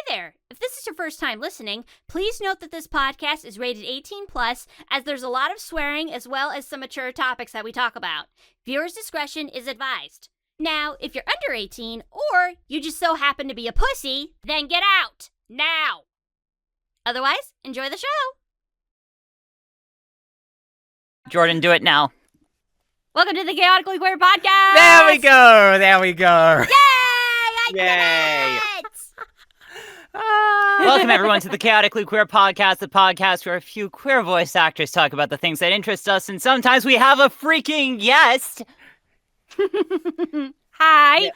there! If this is your first time listening, please note that this podcast is rated 18 plus, as there's a lot of swearing as well as some mature topics that we talk about. Viewers' discretion is advised. Now, if you're under 18, or you just so happen to be a pussy, then get out! Now! Otherwise, enjoy the show! Jordan, do it now. Welcome to the Chaotically Queer Podcast! There we go! There we go! Yay! I did it! Welcome, everyone, to the Chaotically Queer Podcast, the podcast where a few queer voice actors talk about the things that interest us, and sometimes we have a freaking guest. Hi. Yeah.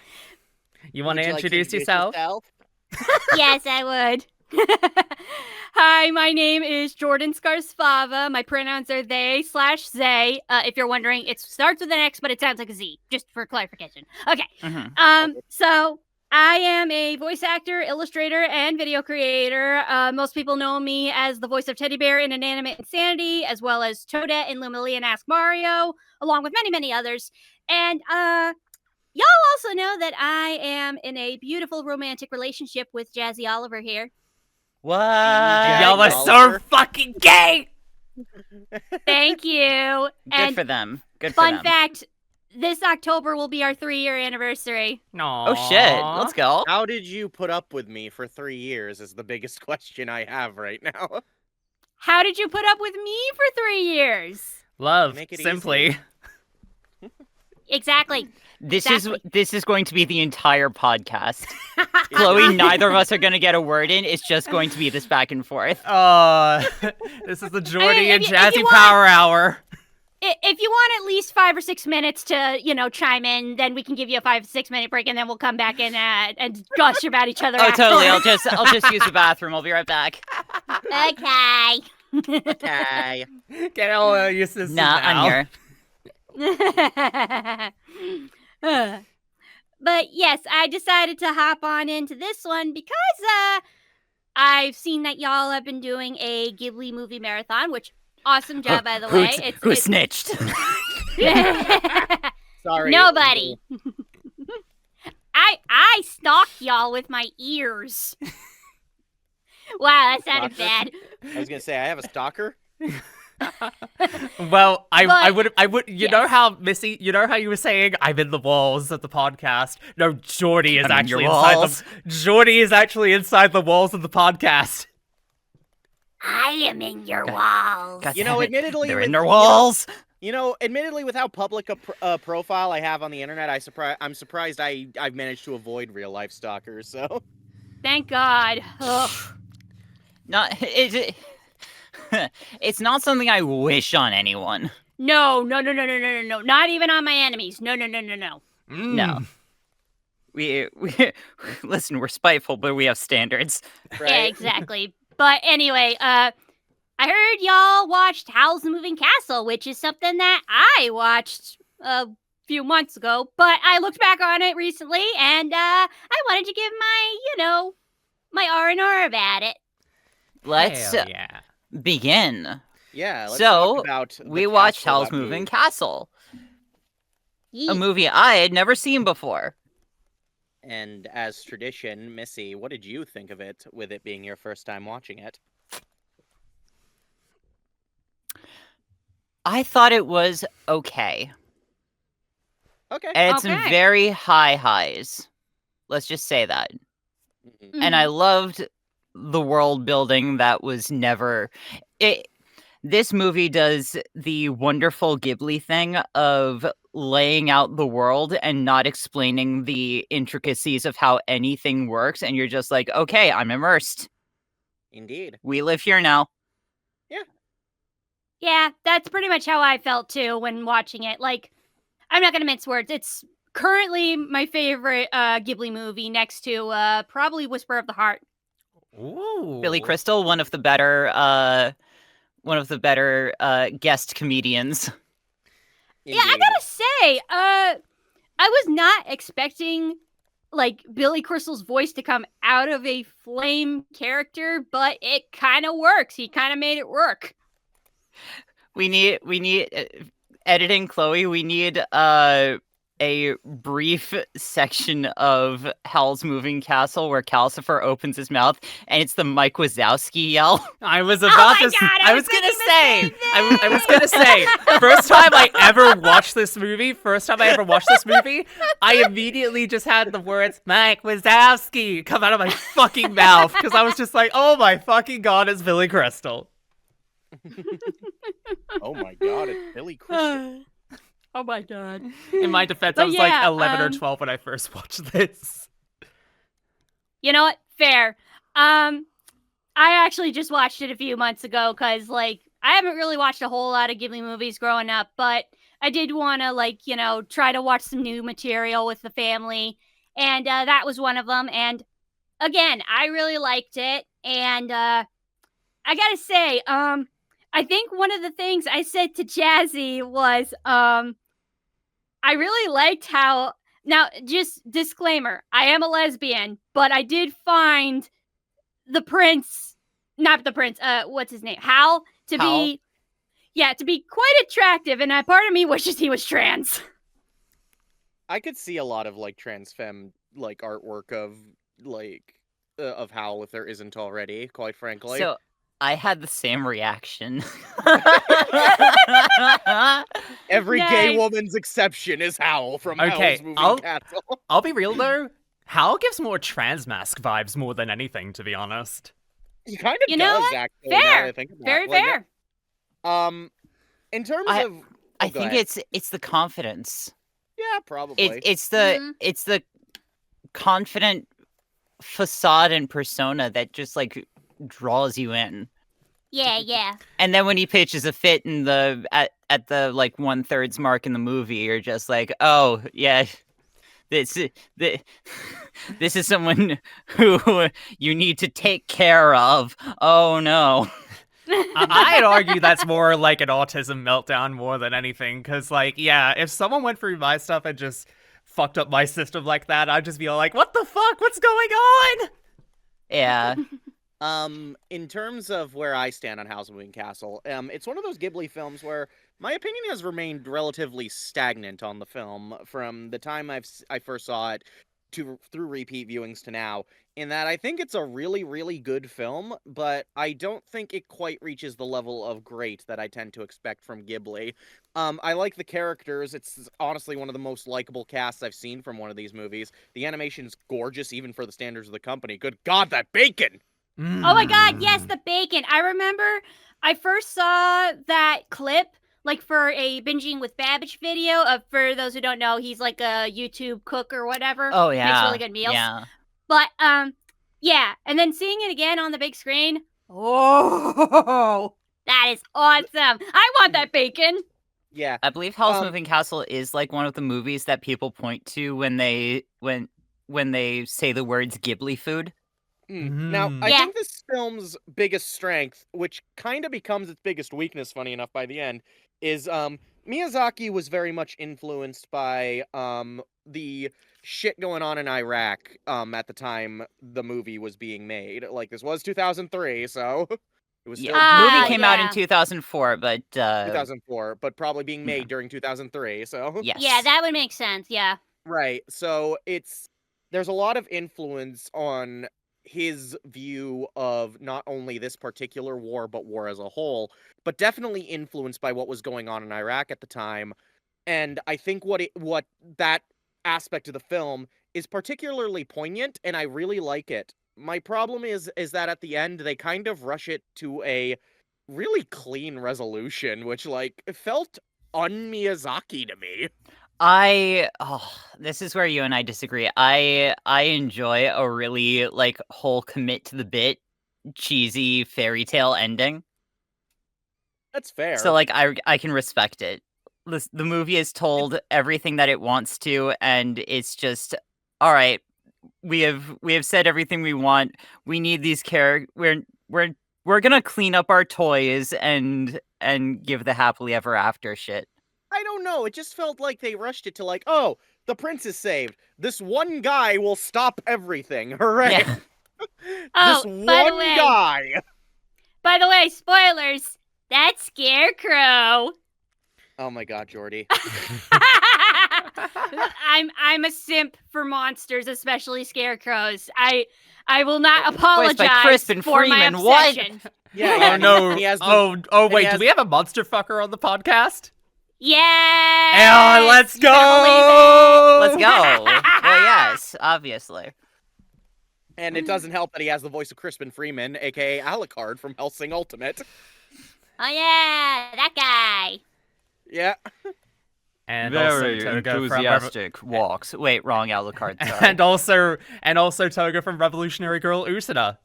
You want to introduce yourself? Yes, I would. Hi, my name is Jordan Skarsfava. My pronouns are they/zay. If you're wondering, it starts with an X, but it sounds like a Z, just for clarification. Okay. So I am a voice actor, illustrator, and video creator. Most people know me as the voice of Teddy Bear in Inanimate Insanity, as well as Toadette in Lumily and Ask Mario, along with many, many others. And y'all also know that I am in a beautiful romantic relationship with Jazzy Oliver here. What? Y'all are so fucking gay! Thank you. Good for them. Good for them. Fun fact, this October will be our 3-year anniversary. Aww. Oh shit, let's go. How did you put up with me for 3 years is the biggest question I have right now. How did you put up with me for 3 years? Love, Make it simply. Exactly. This is going to be the entire podcast. Chloe, neither of us are going to get a word in. It's just going to be this back and forth. This is the Jordy and if Jazzy you Power Hour. If you want at least 5 or 6 minutes to, chime in, then we can give you a 5-6 minute break, and then we'll come back in and gush about each other. Oh, totally. I'll just use the bathroom. I'll be right back. Okay. Okay. Get all your sisters Nah, now. I'm here. But yes, I decided to hop on into this one because I've seen that y'all have been doing a Ghibli movie marathon, which awesome job, by the way. Who snitched? Sorry. Nobody. I stalk y'all with my ears. Wow, that sounded bad. I was gonna say I have a stalker. Well, I would, you yes. know how, Missy, you know how you were saying, I'm in the walls of the podcast? No, Jordy is actually Jordy is actually inside the walls of the podcast. I am in your walls. God You know, damn it. admittedly, They're with- in their walls. Admittedly, with how public a profile I have on the internet, I'm surprised I've managed to avoid real life stalkers. So, Thank God. Ugh. It's not something I wish on anyone. No. Not even on my enemies. No. No. We listen, we're spiteful, but we have standards. right? Yeah, exactly. But anyway, I heard y'all watched Howl's the Moving Castle, which is something that I watched a few months ago, but I looked back on it recently, and I wanted to give my R&R about it. Let's Hell yeah. begin. Yeah. Let's So, talk about We the watched castle Howl's that Moving moved. Castle, a Yeet. movie I had never seen before. And as tradition, Missy, what did you think of it? With it being your first time watching it. I thought it was okay. Okay. And it's some Okay. very high highs. Let's just say that. Mhm. And I loved the world building that was never this movie does the wonderful Ghibli thing of laying out the world and not explaining the intricacies of how anything works, and you're just like, okay, I'm immersed. Indeed. We live here now. Yeah, that's pretty much how I felt too when watching it. Like, I'm not gonna mince words. It's currently my favorite Ghibli movie, next to probably Whisper of the Heart. Ooh. Billy Crystal, one of the better guest comedians. Yeah, I Indeed. gotta say, I was not expecting like Billy Crystal's voice to come out of a flame character, but it kind of works. He kind of made it work. We need editing, Chloe. We need a brief section of Howl's Moving Castle where Calcifer opens his mouth, and it's the Mike Wazowski yell. I was about to. God, I was gonna say. I was gonna say. First time I ever watched this movie. I immediately just had the words "Mike Wazowski" come out of my fucking mouth because I was just like, "Oh my fucking god, it's Billy Crystal." Oh my god, it's Billy Crystal. Oh my god. In my defense, But I was yeah, like 11 or 12 when I first watched this. You know what? Fair. I actually just watched it a few months ago because, like, I haven't really watched a whole lot of Ghibli movies growing up, but I did want to, like, you know, try to watch some new material with the family, and that was one of them. And again, I really liked it, and I gotta say, I think one of the things I said to Jazzy was, I really liked how. Now, just disclaimer, I am a lesbian, but I did find the prince, not the prince, what's his name? Howl, to be quite attractive, and part of me wishes he was trans. I could see a lot of like trans femme like artwork of like of Howl if there isn't already, quite frankly. So I had the same reaction. Every Yay. gay woman's exception is Howl from Okay, Howl's Moving Castle. I'll be real though. Howl gives more trans mask vibes more than anything, to be honest. He kind of You know does, what? actually. Now Fair. that I think about Very it. Like, fair. In terms I- of, I go think ahead. it's the confidence. Yeah, probably. It's the confident facade and persona that just like draws you in. Yeah. And then when he pitches a fit in the at the like 1/3 mark in the movie, you're just like, oh yeah, this is someone who you need to take care of. Oh no. I'd argue that's more like an autism meltdown more than anything, because, like, yeah, if someone went through my stuff and just fucked up my system like that, I'd just be like, what the fuck? What's going on? Yeah. In terms of where I stand on Howl's Moving Castle, it's one of those Ghibli films where my opinion has remained relatively stagnant on the film from the time I first saw it through repeat viewings to now, in that I think it's a really, really good film, but I don't think it quite reaches the level of great that I tend to expect from Ghibli. I like the characters. It's honestly one of the most likable casts I've seen from one of these movies. The animation's gorgeous, even for the standards of the company. Good God, that bacon! Oh my god, yes, the bacon. I remember I first saw that clip, like, for a Binging with Babbage video. For those who don't know, he's like a YouTube cook or whatever. Oh yeah. Makes really good meals. Yeah. But, yeah. And then seeing it again on the big screen, oh, that is awesome. I want that bacon. Yeah. I believe Howl's Moving Castle is like one of the movies that people point to when they say the words Ghibli food. Now, I think this film's biggest strength, which kind of becomes its biggest weakness, funny enough, by the end, is Miyazaki was very much influenced by the shit going on in Iraq at the time the movie was being made. Like, this was 2003, so it was still... The movie came out in 2004, but... 2004, but probably being made during 2003, so... Yes. Yeah, that would make sense, yeah. Right, so there's a lot of influence on his view of not only this particular war, but war as a whole, but definitely influenced by what was going on in Iraq at the time. And I think what that aspect of the film is particularly poignant, and I really like it. My problem is that at the end, they kind of rush it to a really clean resolution, which, like, felt un-Miyazaki to me. This is where you and I disagree. I enjoy a really, like, whole commit to the bit, cheesy fairy tale ending. That's fair. So, like, I can respect it. The movie has told everything that it wants to, and it's just, all right, we have said everything we want. We need these we're gonna clean up our toys and give the happily ever after shit. I don't know. It just felt like they rushed it to, like, oh, the prince is saved. This one guy will stop everything. Hooray! Yeah. This one guy. By the way, spoilers. That's Scarecrow. Oh my god, Jordy. I'm a simp for monsters, especially scarecrows. I will not Voiced apologize by Crispin for my Freeman, what? obsession. Oh no! He has the- Oh and wait, he has- do we have a monster fucker on the podcast? Yeah. Yeah, let's go! Let's go. Well, yes, obviously. And it doesn't help that he has the voice of Crispin Freeman, aka Alucard from Hellsing Ultimate. Oh yeah, that guy. Yeah. And also Toga from walks. Wait, wrong Alucard. Sorry. and also Toga from Revolutionary Girl Usada.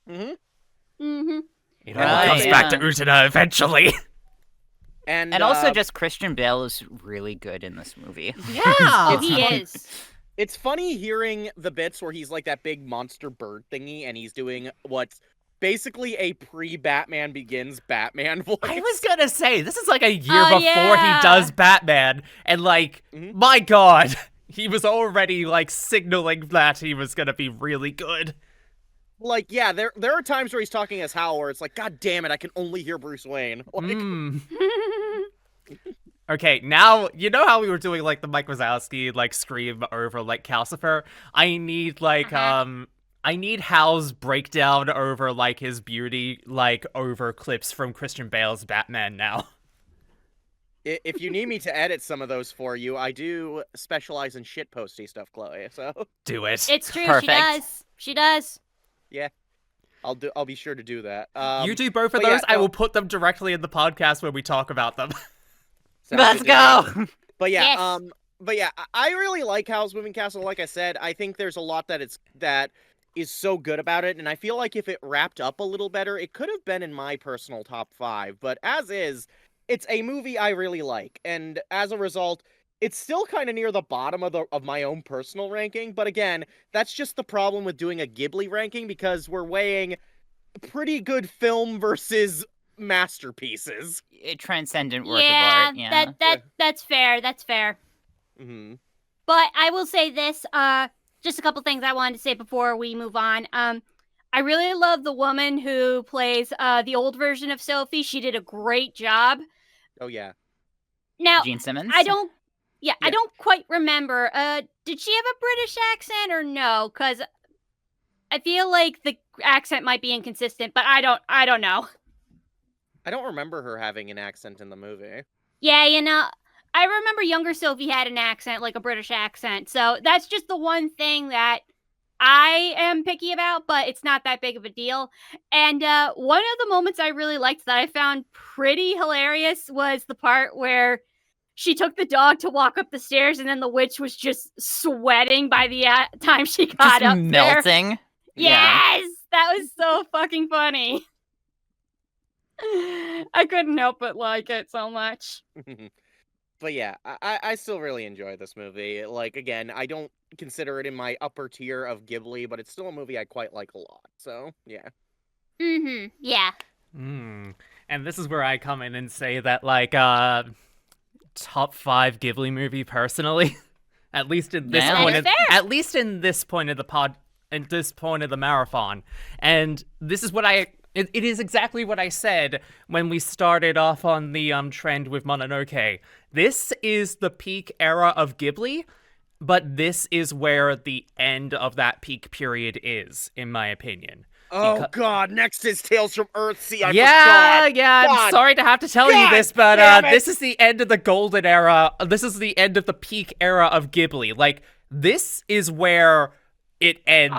Mm-hmm. Mm-hmm. It all Right, comes back to Usada eventually. And also just Christian Bale is really good in this movie. Yeah, Oh, he is. it's funny hearing the bits where he's like that big monster bird thingy and he's doing what's basically a pre-Batman Begins Batman voice. I was gonna say, this is like a year Oh, before yeah. he does Batman, and like, my god, he was already like signaling that he was gonna be really good. Like, yeah, there are times where he's talking as Howl where it's like, God damn it, I can only hear Bruce Wayne. Like, Okay, now, you know how we were doing like the Mike Wazowski like scream over like Calcifer? I need like, I need Hal's breakdown over like his beauty, like over clips from Christian Bale's Batman now. if you need me to edit some of those for you, I do specialize in shitposty stuff, Chloe. So Do it. It's true. Perfect. She does. She does. yeah, I'll be sure to do that. You do both of but yeah, those, I will put them directly in the podcast when we talk about them. sounds Let's good to me. go. But yeah, Yes. but yeah, I really like Howl's Moving Castle. Like I said, I think there's a lot that is so good about it, and I feel like if it wrapped up a little better, it could have been in my personal top 5. But as is, it's a movie I really like, and as a result, it's still kind of near the bottom of my own personal ranking. But again, that's just the problem with doing a Ghibli ranking because we're weighing pretty good film versus masterpieces. Transcendent work Yeah, of art. Yeah. that's fair. That's fair. Mm-hmm. But I will say this, just a couple things I wanted to say before we move on. I really love the woman who plays the old version of Sophie. She did a great job. Oh yeah. Now, Gene Simmons. I don't Yeah. quite remember. Did she have a British accent or no? Because I feel like the accent might be inconsistent, but I don't know. I don't remember her having an accent in the movie. Yeah, I remember younger Sophie had an accent, like a British accent. So that's just the one thing that I am picky about, but it's not that big of a deal. And one of the moments I really liked that I found pretty hilarious was the part where she took the dog to walk up the stairs and then the witch was just sweating by the time she got Just up there. melting. Yeah. Yes! That was so fucking funny. I couldn't help but like it so much. But yeah, I still really enjoy this movie. Like, again, I don't consider it in my upper tier of Ghibli, but it's still a movie I quite like a lot. So, yeah. Mm-hmm. Yeah. And this is where I come in and say that, like, top 5 Ghibli movie personally. At least in this Yeah. point, That is fair. at least in this point of the at this point of the marathon. And this is what it is exactly what I said when we started off on the trend with Mononoke. This is the peak era of Ghibli, but this is where the end of that peak period is, in my opinion. Oh, God, next is Tales from Earthsea. I Yeah, forgot. I'm God. sorry to have to tell you God this, but damn it. this is the end of the golden era. This is the end of the peak era of Ghibli. Like, this is where it ends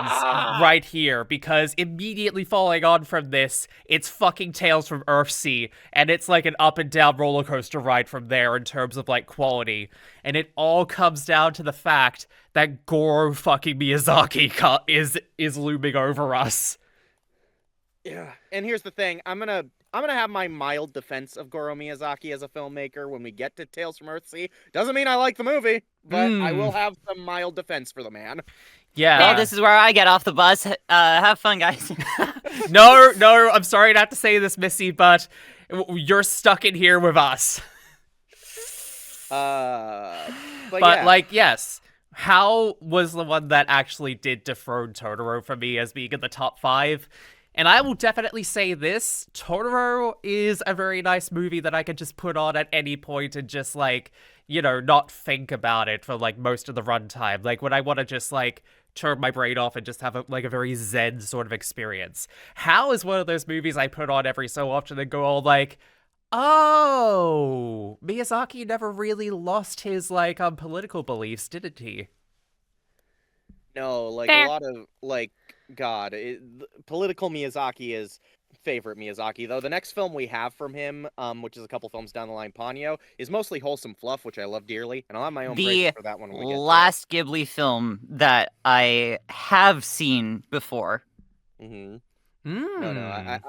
right here, because immediately following on from this, it's fucking Tales from Earthsea, and it's like an up and down roller coaster ride from there in terms of like quality. And it all comes down to the fact that Goro fucking Miyazaki is looming over us. Yeah. And here's the thing. I'm gonna have my mild defense of Goro Miyazaki as a filmmaker when we get to Tales from Earthsea. Doesn't mean I like the movie, but I will have some mild defense for the man. Yeah. Well, this is where I get off the bus. Have fun, guys. No, I'm sorry not to say this, Missy, but you're stuck in here with us. But But yeah. like, yes, Howl was the one that actually did dethrone Totoro for me as being in the top 5. And I will definitely say this, Totoro is a very nice movie that I could just put on at any point and just, like, you know, not think about it for, like, most of the runtime. Like, when I want to just, like, turn my brain off and just have, a very zen sort of experience. Howl is one of those movies I put on every so often and go all, like, oh, Miyazaki never really lost his, like, political beliefs, didn't he? No, like Fair. a lot of like God, political Miyazaki is favorite Miyazaki though. The next film we have from him, which is a couple films down the line, Ponyo, is mostly wholesome fluff, which I love dearly, and I'll have my own praise for that one when we get to it. Last Ghibli film that I have seen before. Mm-hmm. Mm. No,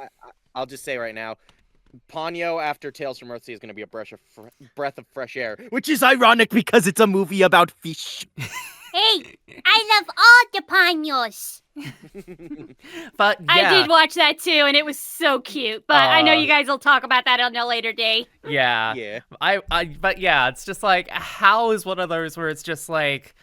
I'll just say right now, Ponyo after Tales from Earthsea is going to be a breath of fresh air, which is ironic because it's a movie about fish. Hey, I love all the paños. But yeah. I did watch that too, and it was so cute. But I know you guys will talk about that on a later day. Yeah. Yeah. But yeah, it's just like, Howl is one of those where it's just like,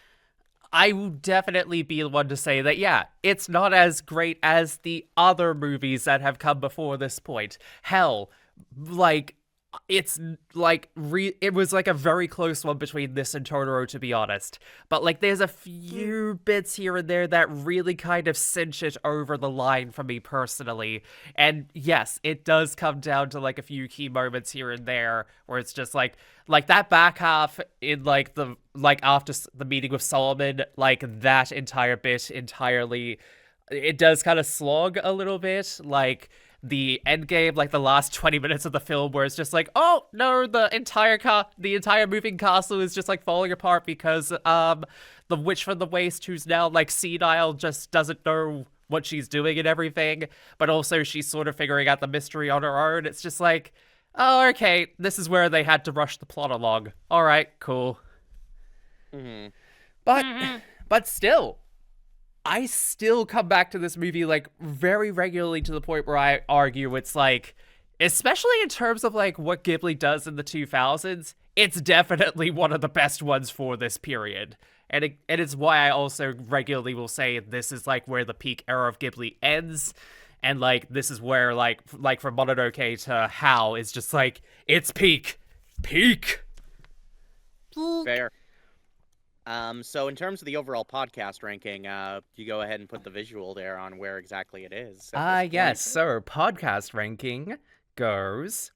I will definitely be the one to say that, yeah, it's not as great as the other movies that have come before this point. Hell, like, it's like it was like a very close one between this and Totoro, to be honest. But like, there's a few bits here and there that really kind of cinch it over the line for me personally. And yes, it does come down to like a few key moments here and there where it's just like that back half in like the after the meeting with Solomon, like that entire bit entirely, it does kind of slog a little bit. Like the end game, like the last 20 minutes of the film, where it's just like, oh no, the entire moving castle is just like falling apart because the witch from the waste, who's now like senile, just doesn't know what she's doing and everything, but also she's sort of figuring out the mystery on her own. It's just like, oh, okay, this is where they had to rush the plot along. All right, cool. Mm-hmm. But still, I still come back to this movie like very regularly, to the point where I argue it's like, especially in terms of like what Ghibli does in the 2000s, it's definitely one of the best ones for this period. And it's why I also regularly will say this is like where the peak era of Ghibli ends. And like, this is where like from Mononoke to Howl is just like, it's peak. Fair. So in terms of the overall podcast ranking, you go ahead and put the visual there on where exactly it is. Yes. So podcast ranking goes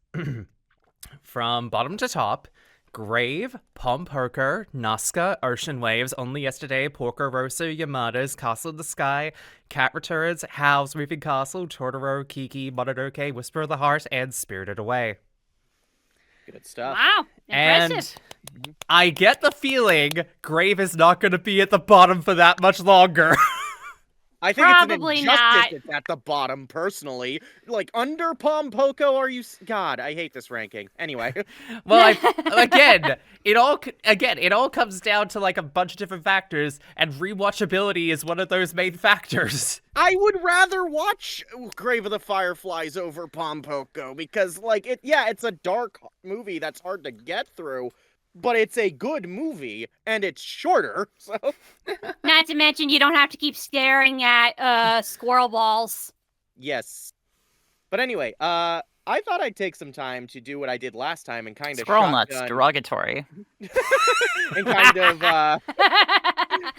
from bottom to top: Grave, Palm Poker, Nazca, Ocean Waves, Only Yesterday, Porco Rosso, Yamada's, Castle in the Sky, Cat Returns, Howl's Moving Castle, Totoro, Kiki, Mononoke, Whisper of the Heart, and Spirited Away. Good stuff. Wow, impressive. And I get the feeling Grave is not going to be at the bottom for that much longer. I think Probably it's an injustice not. it's at the bottom, personally. Like, under Palm Poco, are you... God, I hate this ranking. Anyway. Well, it all comes down to like a bunch of different factors, and rewatchability is one of those main factors. I would rather watch Grave of the Fireflies over Palm Poco, because, like, it's a dark movie that's hard to get through, but it's a good movie, and it's shorter, so... Not to mention, you don't have to keep staring at squirrel balls. Yes. But anyway, I thought I'd take some time to do what I did last time and kind of Squirrel nuts, derogatory. and kind of,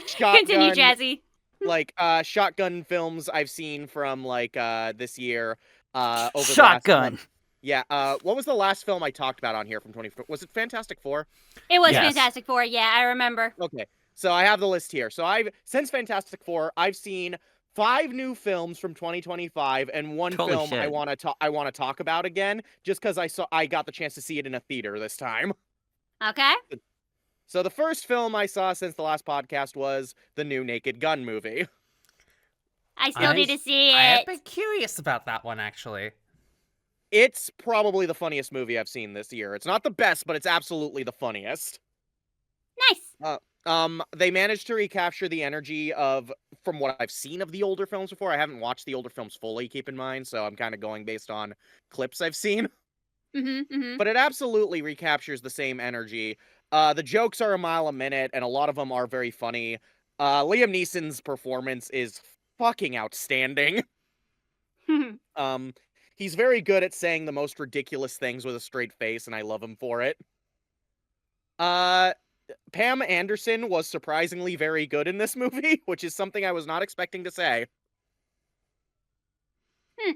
shotgun... Continue, Jazzy. Like, shotgun films I've seen from, like, this year, over the last Shotgun. month. Yeah, what was the last film I talked about on here from 20... Was it Fantastic Four? It was Yes. Fantastic Four, yeah, I remember. Okay, so I have the list here. So since Fantastic Four, I've seen 5 new films from 2025 and one Holy film I shit. want to talk about again, just because I got the chance to see it in a theater this time. Okay. So the first film I saw since the last podcast was the new Naked Gun movie. I still need to see I have it. been curious about that one, actually. It's probably the funniest movie I've seen this year. It's not the best, but it's absolutely the funniest. Nice. They managed to recapture the energy from what I've seen of the older films before. I haven't watched the older films fully, keep in mind, so I'm kind of going based on clips I've seen. But it absolutely recaptures the same energy. The jokes are a mile a minute, and a lot of them are very funny. Liam Neeson's performance is fucking outstanding. He's very good at saying the most ridiculous things with a straight face, and I love him for it. Pam Anderson was surprisingly very good in this movie, which is something I was not expecting to say.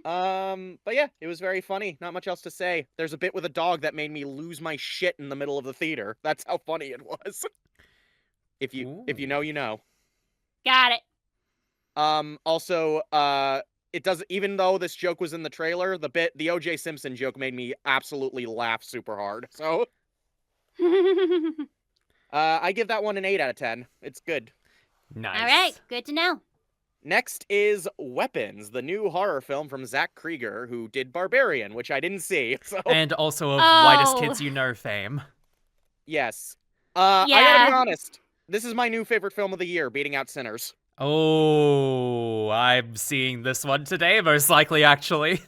But yeah, it was very funny. Not much else to say. There's a bit with a dog that made me lose my shit in the middle of the theater. That's how funny it was. If you know, you know. Got it. Also, it does, even though this joke was in the trailer, the O.J. Simpson joke made me absolutely laugh super hard. So, I give that one an 8 out of 10. It's good. Nice. All right, good to know. Next is Weapons, the new horror film from Zach Krieger, who did Barbarian, which I didn't see. So And also of Whitest Kids You Know fame. yes. I gotta be honest. This is my new favorite film of the year, beating out Sinners. Oh, I'm seeing this one today, most likely, actually.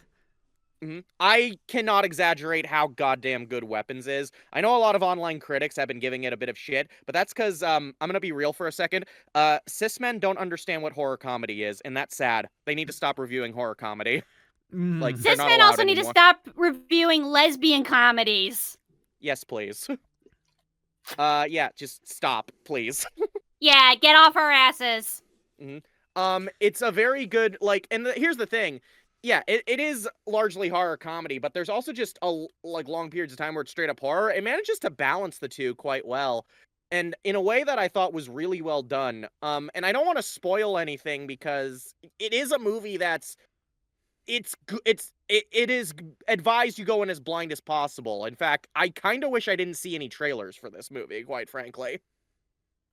I cannot exaggerate how goddamn good Weapons is. I know a lot of online critics have been giving it a bit of shit, but that's because, I'm gonna be real for a second. Cis men don't understand what horror comedy is, and that's sad. They need to stop reviewing horror comedy. Like, they're Cis not men allowed also need to anymore. stop reviewing lesbian comedies. Yes, please. Yeah, just stop, please. Yeah, get off our asses. It's a very good, like, and here's the thing. Yeah, it is largely horror comedy, but there's also just long periods of time where it's straight up horror. It manages to balance the two quite well, and in a way that I thought was really well done. And I don't want to spoil anything because it is a movie that's it is advised you go in as blind as possible. In fact, I kind of wish I didn't see any trailers for this movie, quite frankly.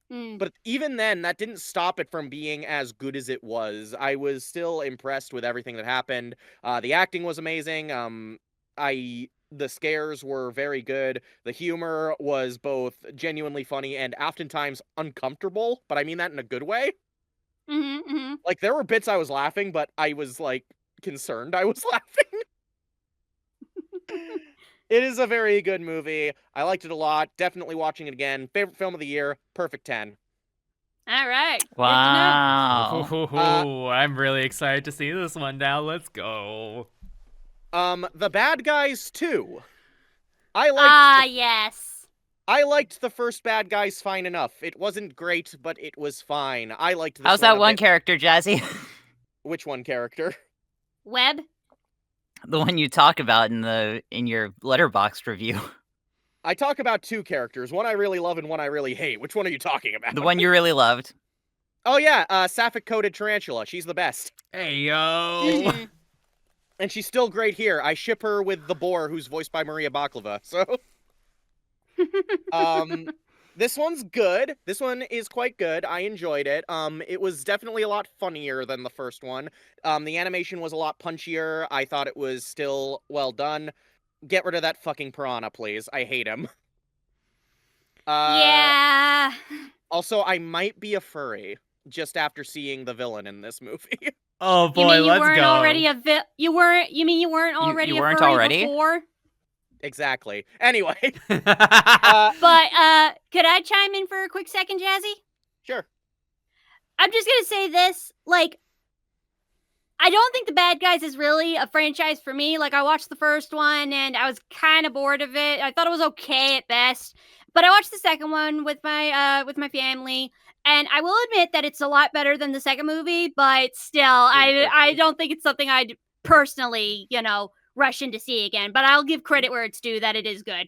But even then, that didn't stop it from being as good as it was. I was still impressed with everything that happened. The acting was amazing. The scares were very good. The humor was both genuinely funny and oftentimes uncomfortable, but I mean that in a good way. Like, there were bits I was laughing, but I was, like, concerned I was laughing. It is a very good movie. I liked it a lot. Definitely watching it again. Favorite film of the year. Perfect 10. All right. Wow. Oh, I'm really excited to see this one now. Let's go. The Bad Guys 2. I yes. liked the first Bad Guys fine enough. It wasn't great, but it was fine. I liked this How's one that a one bit- character, Jazzy? Which one character? Web. The one you talk about in your Letterboxd review. I talk about two characters. One I really love and one I really hate. Which one are you talking about? The one you really loved. Oh yeah, Sapphic-coated Tarantula. She's the best. Hey, yo. And she's still great here. I ship her with the boar who's voiced by Maria Baklava. So this one's good. This one is quite good. I enjoyed it. It was definitely a lot funnier than the first one. The animation was a lot punchier. I thought it was still well done. Get rid of that fucking piranha, please. I hate him. Yeah. Also, I might be a furry just after seeing the villain in this movie. Oh You boy, mean you let's weren't go. already you weren't already you a weren't furry already? before? Exactly. Anyway, But could I chime in for a quick second, Jazzy? sure. I'm just gonna say this, like, I don't think The Bad Guys is really a franchise for me. Like, I watched the first one and I was kind of bored of it. I thought it was okay at best. But I watched the second one with my family, and I will admit that it's a lot better than the second movie, but still, I don't think it's something I'd personally, rush in to see again. But I'll give credit where it's due that it is good.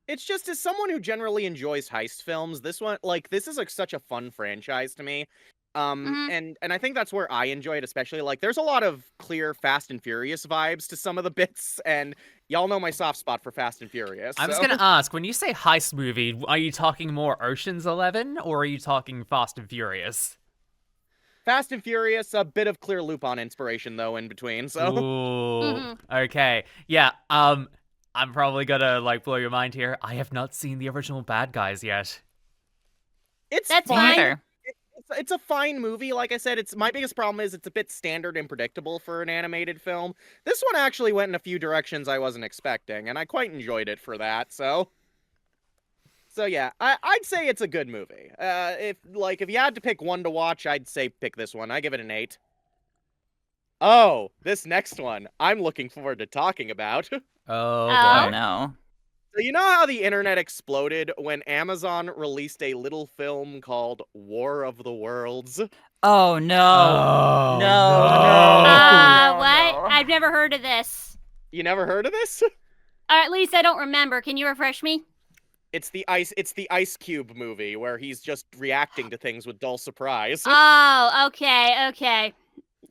It's just, as someone who generally enjoys heist films, this is like such a fun franchise to me. And I think that's where I enjoy it, especially. Like, there's a lot of clear Fast and Furious vibes to some of the bits, and y'all know my soft spot for Fast and Furious. I'm just so- gonna ask, when you say heist movie, are you talking more Ocean's 11 or are you talking Fast and Furious? Fast and Furious, a bit of Clear Loop on inspiration though in between. So Ooh, okay, yeah. I'm probably gonna blow your mind here. I have not seen the original Bad Guys yet. That's fine. fine. It's a fine movie. Like I said, my biggest problem is it's a bit standard and predictable for an animated film. This one actually went in a few directions I wasn't expecting, and I quite enjoyed it for that. So yeah, I'd say it's a good movie. If you had to pick one to watch, I'd say pick this one. I give it an 8. Oh, this next one I'm looking forward to talking about. Oh, Oh. Oh boy. no. So you know how the internet exploded when Amazon released a little film called War of the Worlds? Oh no. Oh, No, no. What? no. I've never heard of this. You never heard of this? Or at least I don't remember. Can you refresh me? It's the Ice Cube movie where he's just reacting to things with dull surprise. Oh, okay.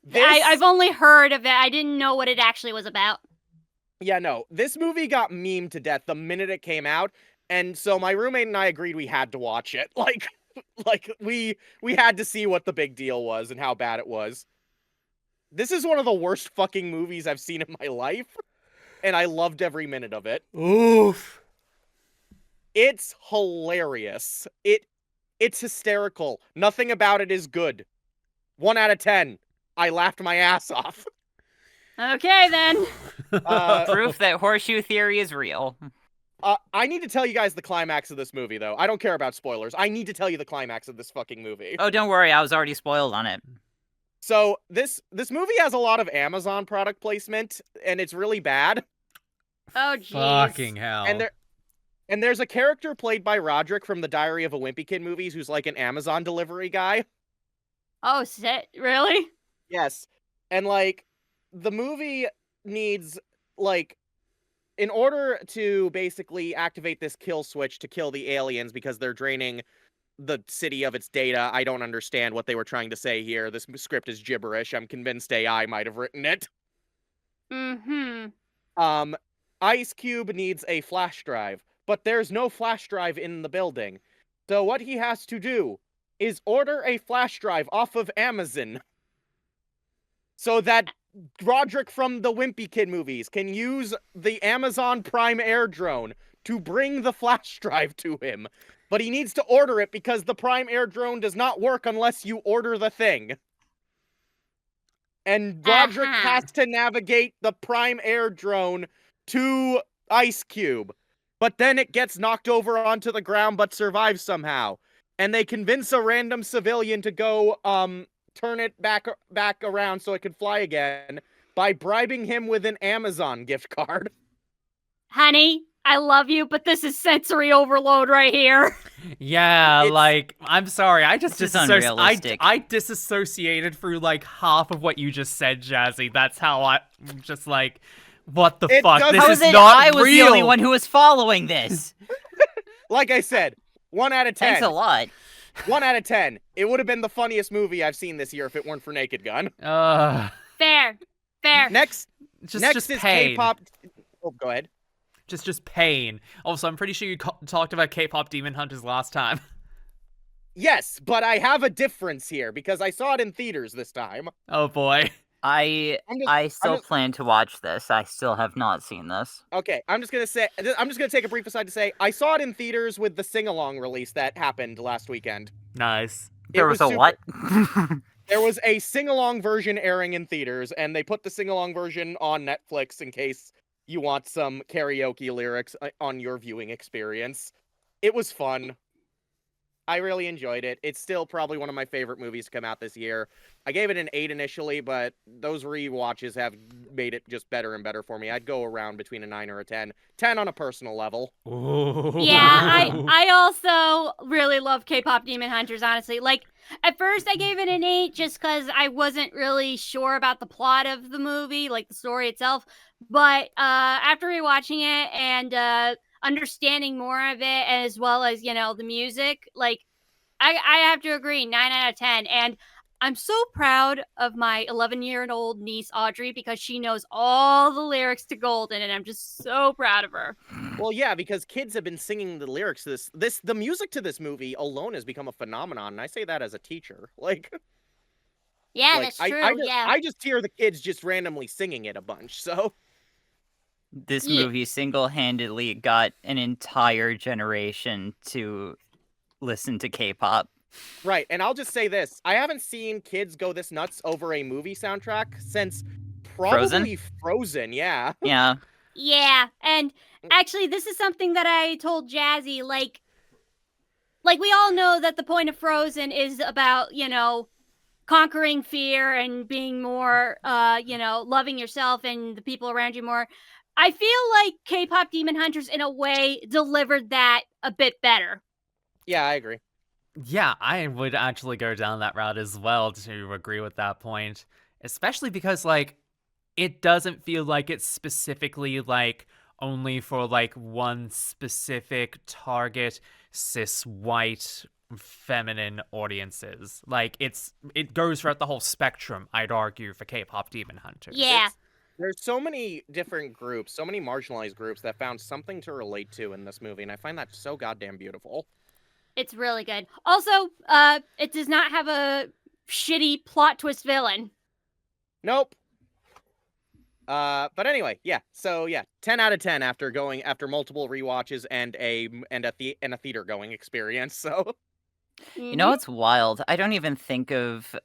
This, I've only heard of it. I didn't know what it actually was about. yeah, no. This movie got memed to death the minute it came out, and so my roommate and I agreed we had to watch it. Like we had to see what the big deal was and how bad it was. This is one of the worst fucking movies I've seen in my life, and I loved every minute of it. Oof. It's hilarious. It's hysterical. Nothing about it is good. 1 out of 10. I laughed my ass off. Okay, then. Proof that horseshoe theory is real. I need to tell you guys the climax of this movie, though. I don't care about spoilers. I need to tell you the climax of this fucking movie. Oh, don't worry, I was already spoiled on it. So this movie has a lot of Amazon product placement, and it's really bad. Oh, jeez. Fucking hell. And there's a character played by Roderick from the Diary of a Wimpy Kid movies who's like an Amazon delivery guy. Oh, really? Yes. And like the movie needs like in order to basically activate this kill switch to kill the aliens because they're draining the city of its data. I don't understand what they were trying to say here. This script is gibberish. I'm convinced AI might have written it. Mm-hmm. Ice Cube needs a flash drive, but there's no flash drive in the building. So what he has to do is order a flash drive off of Amazon so that Roderick from the Wimpy Kid movies can use the Amazon Prime Air drone to bring the flash drive to him. But he needs to order it because the Prime Air drone does not work unless you order the thing. And Roderick has to navigate the Prime Air drone to Ice Cube. But then it gets knocked over onto the ground but survives somehow. And they convince a random civilian to go turn it back around so it can fly again by bribing him with an Amazon gift card. Honey, I love you, but this is sensory overload right here. Yeah, like, I'm sorry, I just It's just unrealistic. I disassociated through like half of what you just said, Jazzy. That's how I just like, what the It fuck? doesn't- This How is is it not I was real. the only one who was following this? Like I said, 1 out of 10. Thanks a lot. 1 out of 10. It would have been the funniest movie I've seen this year if it weren't for Naked Gun. Fair. Next Just is pain. K-pop. Oh, go ahead. Just pain. Also, I'm pretty sure you talked about K-pop Demon Hunters last time. Yes, but I have a difference here because I saw it in theaters this time. Oh boy. I still plan to watch this. I still have not seen this. Okay, I'm just gonna take a brief aside to say I saw it in theaters with the sing-along release that happened last weekend. Nice. There was a what? There was a sing-along version airing in theaters, and they put the sing-along version on Netflix in case you want some karaoke lyrics on your viewing experience. It was fun. I really enjoyed it. It's still probably one of my favorite movies to come out this year. I gave it an 8 initially, but those rewatches have made it just better and better for me. I'd go around between a 9 or a 10. 10 on a personal level. Ooh. Yeah, I also really love K-pop Demon Hunters, honestly. Like, at first I gave it an 8 just because I wasn't really sure about the plot of the movie, like the story itself. But after rewatching it and understanding more of it, as well as, you know, the music, like, I have to agree, 9 out of 10. And I'm so proud of my 11-year-old niece, Audrey, because she knows all the lyrics to Golden, and I'm just so proud of her. Well, yeah, because kids have been singing the lyrics to the music to this movie alone has become a phenomenon, and I say that as a teacher. Like, Yeah, like, that's true. I just hear the kids just randomly singing it a bunch, so. This Yeah. movie single-handedly got an entire generation to listen to K-pop. Right, and I'll just say this. I haven't seen kids go this nuts over a movie soundtrack since probably Frozen, yeah. Yeah. Yeah, and actually, this is something that I told Jazzy. Like we all know that the point of Frozen is about, you know, conquering fear and being more, loving yourself and the people around you more. I feel like K-pop Demon Hunters, in a way, delivered that a bit better. Yeah, I agree. Yeah, I would actually go down that route as well to agree with that point. Especially because, like, it doesn't feel like it's specifically, like, only for, like, one specific target cis white feminine audiences. Like, it goes throughout the whole spectrum, I'd argue, for K-pop Demon Hunters. Yeah. There's so many different groups, so many marginalized groups that found something to relate to in this movie, and I find that so goddamn beautiful. It's really good. Also, it does not have a shitty plot twist villain. Nope. But anyway, yeah. So yeah, 10 out of 10 after multiple rewatches and a theater going experience. So You know what's wild? I don't even think of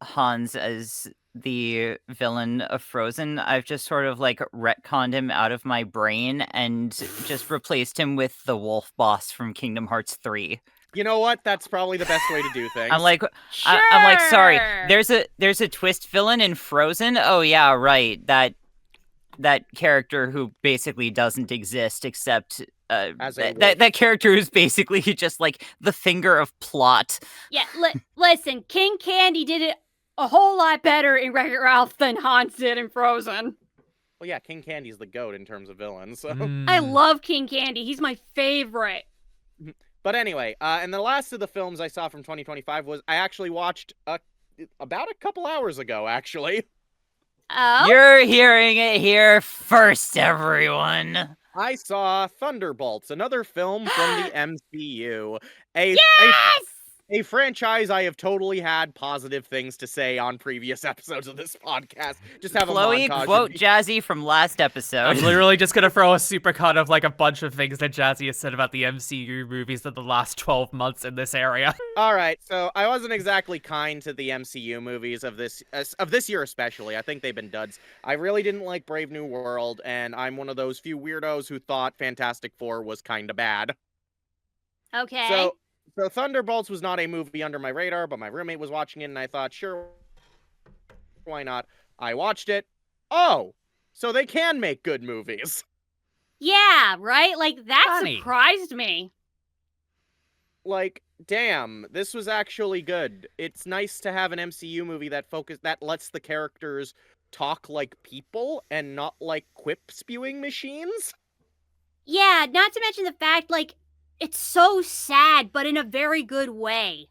Hans as the villain of Frozen. I've just sort of like retconned him out of my brain and just replaced him with the wolf boss from Kingdom Hearts 3. you know what? That's probably the best way to do things. I'm like, Sure. I'm like, sorry. There's a twist villain in Frozen. Oh yeah, right. That character who basically doesn't exist except that character who's basically just like the finger of plot. Yeah, listen, King Candy did it a whole lot better in Wreck-It Ralph than Hans did in Frozen. Well, yeah, King Candy's the GOAT in terms of villains. So. I love King Candy. He's my favorite. But anyway, and the last of the films I saw from 2025 was I actually watched about a couple hours ago, actually. Oh? You're hearing it here first, everyone. I saw Thunderbolts, another film from the MCU. Yes! A franchise I have totally had positive things to say on previous episodes of this podcast. Just have Chloe, a montage. quote Jazzy from last episode. I'm literally just gonna throw a supercut of like a bunch of things that Jazzy has said about the MCU movies in the last 12 months in this area. All right, so I wasn't exactly kind to the MCU movies of this year especially. I think they've been duds. I really didn't like Brave New World, and I'm one of those few weirdos who thought Fantastic Four was kind of bad. Okay. So Thunderbolts was not a movie under my radar, but my roommate was watching it, and I thought, sure, why not? I watched it. Oh, so they can make good movies. Yeah, right? Like, that Funny. surprised me. Like, damn, this was actually good. It's nice to have an MCU movie that lets the characters talk like people and not like quip-spewing machines. Yeah, not to mention the fact, like, it's so sad, but in a very good way.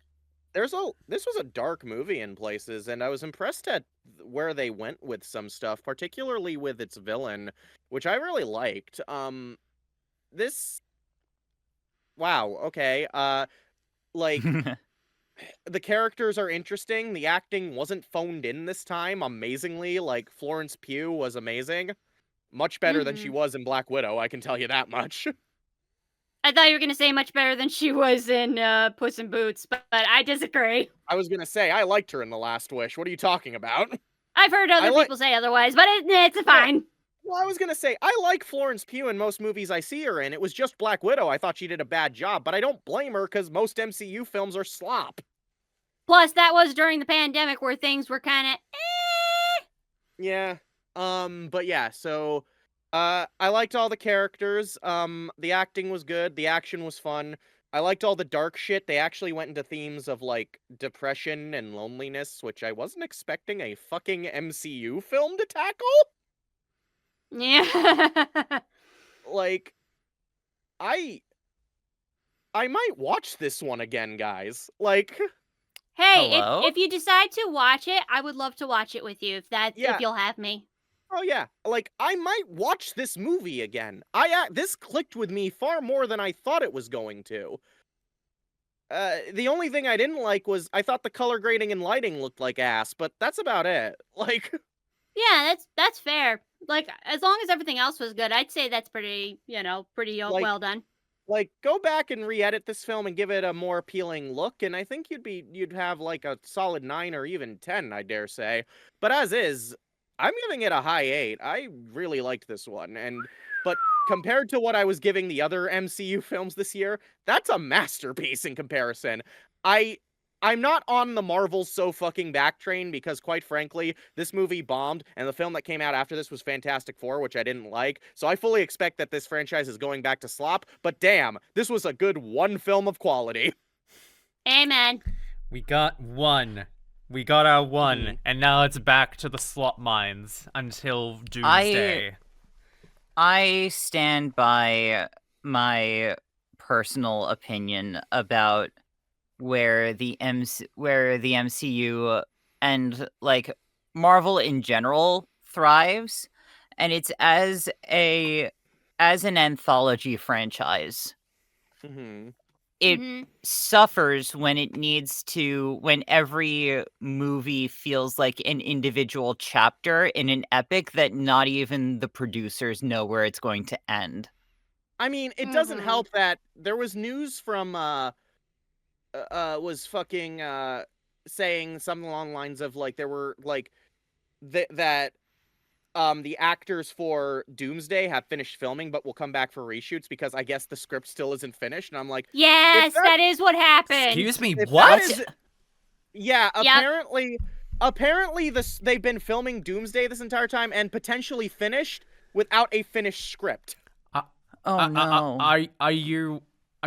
This was a dark movie in places, and I was impressed at where they went with some stuff, particularly with its villain, which I really liked. Wow, okay. Like, the characters are interesting. The acting wasn't phoned in this time, amazingly. Like, Florence Pugh was amazing. Much better than she was in Black Widow, I can tell you that much. I thought you were going to say much better than she was in Puss in Boots, but I disagree. I was gonna say, I liked her in The Last Wish. What are you talking about? I've heard other people say otherwise, but it's fine. Well, I was gonna say, I like Florence Pugh in most movies I see her in. It was just Black Widow. I thought she did a bad job, but I don't blame her because most MCU films are slop. Plus, that was during the pandemic where things were kind of Yeah. But yeah, so I liked all the characters. The acting was good, the action was fun. I liked all the dark shit. They actually went into themes of like depression and loneliness, which I wasn't expecting a fucking MCU film to tackle. Yeah. Like, I might watch this one again, guys. Like, Hey, Hello? if you decide to watch it, I would love to watch it with you if Yeah. you'll have me. oh yeah, like I might watch this movie again. This clicked with me far more than I thought it was going to. The only thing I didn't like was I thought the color grading and lighting looked like ass, but that's about it. Like, Yeah, that's fair. Like, as long as everything else was good, I'd say that's pretty Like- well done. like go back and re-edit this film and give it a more appealing look, and I think you'd have like a solid 9 or even 10, I dare say. But as is, I'm giving it a high 8. I really liked this one, but compared to what I was giving the other MCU films this year, that's a masterpiece in comparison. I I'm not on the Marvel so fucking back train because, quite frankly, this movie bombed, and the film that came out after this was Fantastic Four, which I didn't like. So I fully expect that this franchise is going back to slop. But damn, this was a good one film of quality. Amen. We got one. We got our one, Mhm. and now it's back to the slot mines until Doomsday. I stand by my personal opinion about where the MCU and like Marvel in general thrives, and it's as an anthology franchise. Mhm. It Mhm. suffers when when every movie feels like an individual chapter in an epic that not even the producers know where it's going to end. I mean, it doesn't Mhm. help that there was news from was fucking saying something along the lines of like there were like that the actors for Doomsday have finished filming but will come back for reshoots because I guess the script still isn't finished, and I'm like, Yes, that- that is what happened. Excuse me, if what? that is yeah, Yep. apparently they've been filming Doomsday this entire time and potentially finished without a finished script. Oh no. Are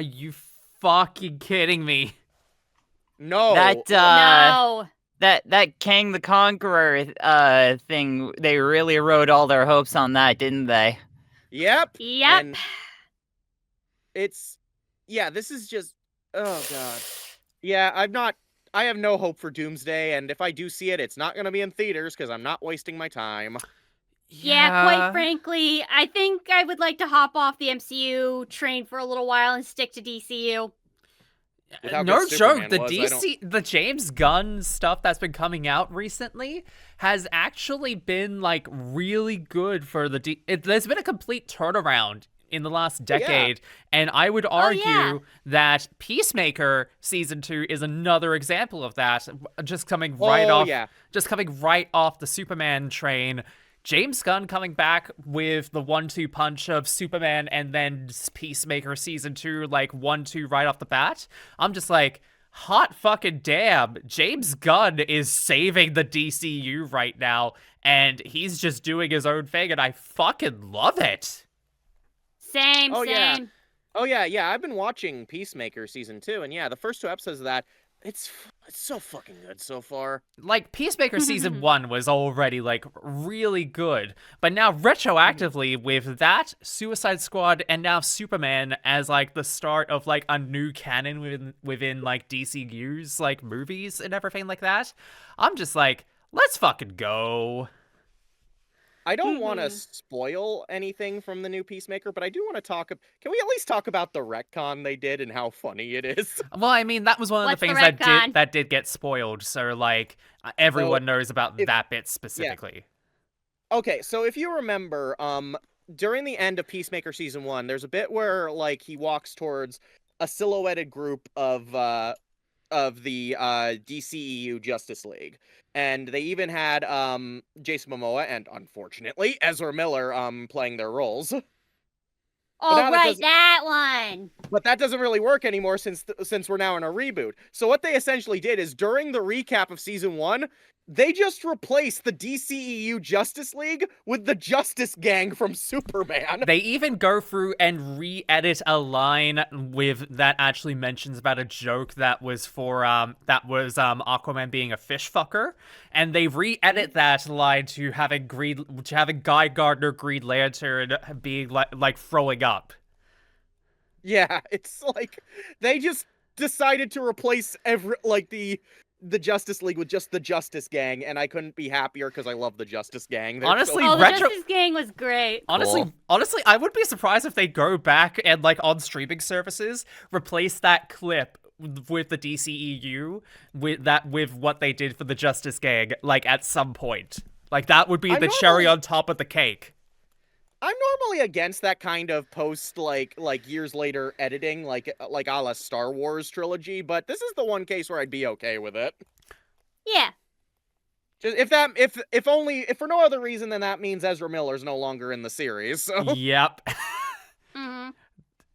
you fucking kidding me? No. No. That Kang the Conqueror thing, they really rode all their hopes on that, didn't they? Yep. Yep. And it's this is just oh god. Yeah, I have no hope for Doomsday, and if I do see it, it's not going to be in theaters because I'm not wasting my time. Yeah, quite frankly, I think I would like to hop off the MCU train for a little while and stick to DCU. With how No good Superman joke, the was, I don't- the James Gunn stuff that's been coming out recently has actually been like really good for the there's been a complete turnaround in the last decade, and I would argue yeah. that Peacemaker season 2 is another example of that. Just coming right off the Superman train. James Gunn coming back with the 1-2 punch of Superman and then Peacemaker season 2, like 1-2 right off the bat. I'm just like, hot fucking damn. James Gunn is saving the DCU right now, and he's just doing his own thing, and I fucking love it. Same, Oh, yeah. same. Oh yeah, I've been watching Peacemaker season 2, and yeah, the first 2 episodes of that, it's so fucking good so far. Like, Peacemaker season 1 was already, like, really good. But now, retroactively, with that, Suicide Squad, and now Superman as, like, the start of, like, a new canon within like, DCU's, like, movies and everything like that, I'm just like, let's fucking go. I don't want to spoil anything from the new Peacemaker, but I do want to talk. Can we at least talk about the retcon they did and how funny it is? Well, I mean, that was one of What's the the things retcon? that did get spoiled. So, like, everyone knows about that bit specifically. Okay, so if you remember, during the end of Peacemaker season 1, there's a bit where like he walks towards a silhouetted group of the DCEU Justice League, and they even had Jason Momoa and unfortunately Ezra Miller playing their roles. Oh, now that right, doesn't- that one. But that doesn't really work anymore since we're now in a reboot. So what they essentially did is during the recap of season 1, they just replaced the DCEU Justice League with the Justice Gang from Superman. They even go through and re-edit a line with that actually mentions about a joke that was for Aquaman being a fish fucker, and they re-edit that line to having Guy Gardner Green Lantern being like throwing up. Yeah, it's like they just decided to replace the Justice League with just the Justice Gang, and I couldn't be happier because I love the Justice Gang. They're Honestly, Oh, the retro- Justice Gang was great. Honestly, I would be surprised if they go back and, like, on streaming services, replace that clip with the DCEU with what they did for the Justice Gang, like, at some point. Like, that would be the cherry on top of the cake. I'm normally against that kind of post like years later editing, like a la Star Wars trilogy, but this is the one case where I'd be okay with it. Yeah. Just if for no other reason than that means Ezra Miller's no longer in the series. So. Yep. Mm-hmm.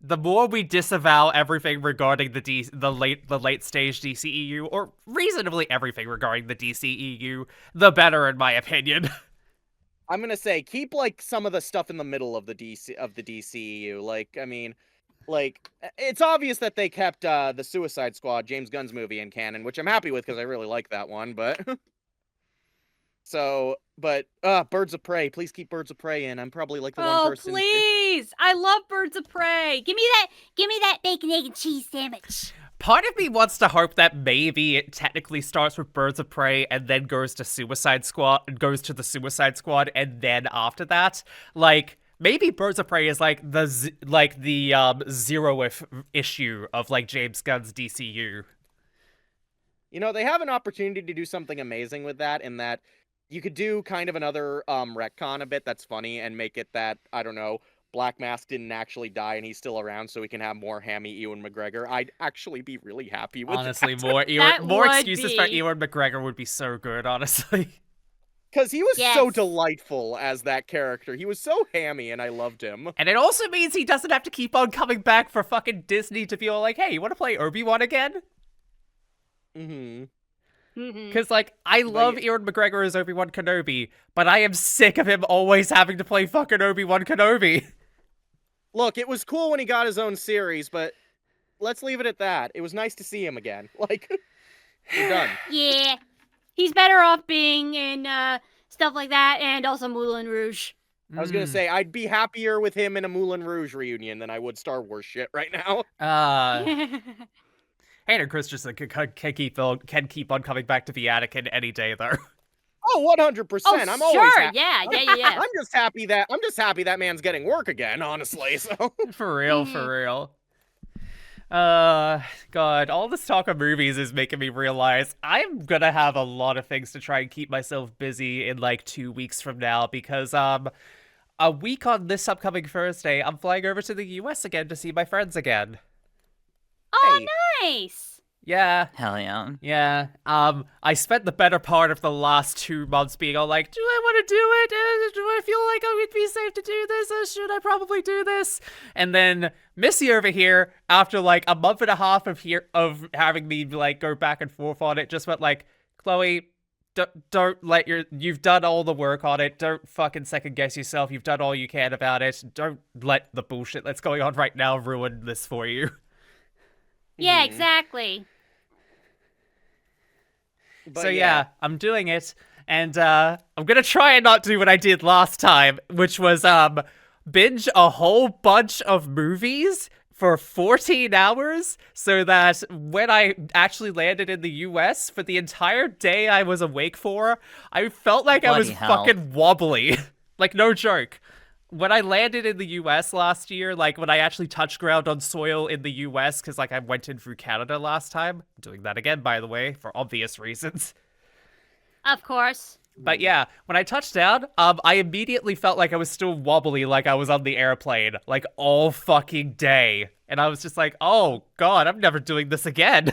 the more we disavow everything regarding the late stage DCEU, or reasonably everything regarding the DCEU, the better, in my opinion. I'm gonna say keep like some of the stuff in the middle of the DCEU. Like, I mean, like it's obvious that they kept the Suicide Squad, James Gunn's movie, in canon, which I'm happy with because I really like that one. But Birds of Prey, please keep Birds of Prey in. I'm probably like the one person. Please! I love Birds of Prey. Give me that bacon, egg, and cheese sandwich. Part of me wants to hope that maybe it technically starts with Birds of Prey and then goes to the Suicide Squad, and then after that, like, maybe Birds of Prey is like the 0th issue of like James Gunn's DCU. You know, they have an opportunity to do something amazing with that, in that you could do kind of another retcon a bit that's funny and make it that, I don't know, Black Mask didn't actually die and he's still around, so we can have more hammy Ewan McGregor. I'd actually be really happy with Honestly, that. more excuses for Ewan McGregor would be so good, honestly. Because he was so Yes. delightful as that character. He was so hammy, and I loved him. And it also means he doesn't have to keep on coming back for fucking Disney to be all like, hey, you want to play Obi-Wan again? Mm-hmm. Because, like, I love Ewan McGregor as Obi-Wan Kenobi, but I am sick of him always having to play fucking Obi-Wan Kenobi. Look, it was cool when he got his own series, but let's leave it at that. It was nice to see him again. Like, we're done. Yeah. He's better off being in stuff like that and also Moulin Rouge. I was gonna say, I'd be happier with him in a Moulin Rouge reunion than I would Star Wars shit right now. Hayden Christensen can keep on coming back to be Anakin any day, though. Oh, 100%. Oh, I'm sure. always happy. Yeah. I'm just happy that man's getting work again, honestly. So For real. God, all this talk of movies is making me realize I'm gonna have a lot of things to try and keep myself busy in like 2 weeks from now, because a week on this upcoming Thursday, I'm flying over to the US again to see my friends again. Oh, Hey. nice. Yeah. Hell yeah. Yeah. I spent the better part of the last 2 months being all like, do I want to do it? Do I feel like I would be safe to do this? Should I probably do this? And then Missy over here, after like a month and a half of having me like go back and forth on it, just went like, Chloe, you've done all the work on it. Don't fucking second guess yourself. You've done all you can about it. Don't let the bullshit that's going on right now ruin this for you. Yeah, Mhm. exactly. But So yeah, I'm doing it, and I'm gonna try and not do what I did last time, which was binge a whole bunch of movies for 14 hours, so that when I actually landed in the US, for the entire day I was awake for, I felt like I was Bloody hell. fucking wobbly. Like, no joke. When I landed in the US last year, like when I actually touched ground on soil in the US, because like I went in through Canada last time, I'm doing that again, by the way, for obvious reasons. Of course. But yeah, when I touched down, I immediately felt like I was still wobbly, like I was on the airplane, like all fucking day. And I was just like, oh god, I'm never doing this again.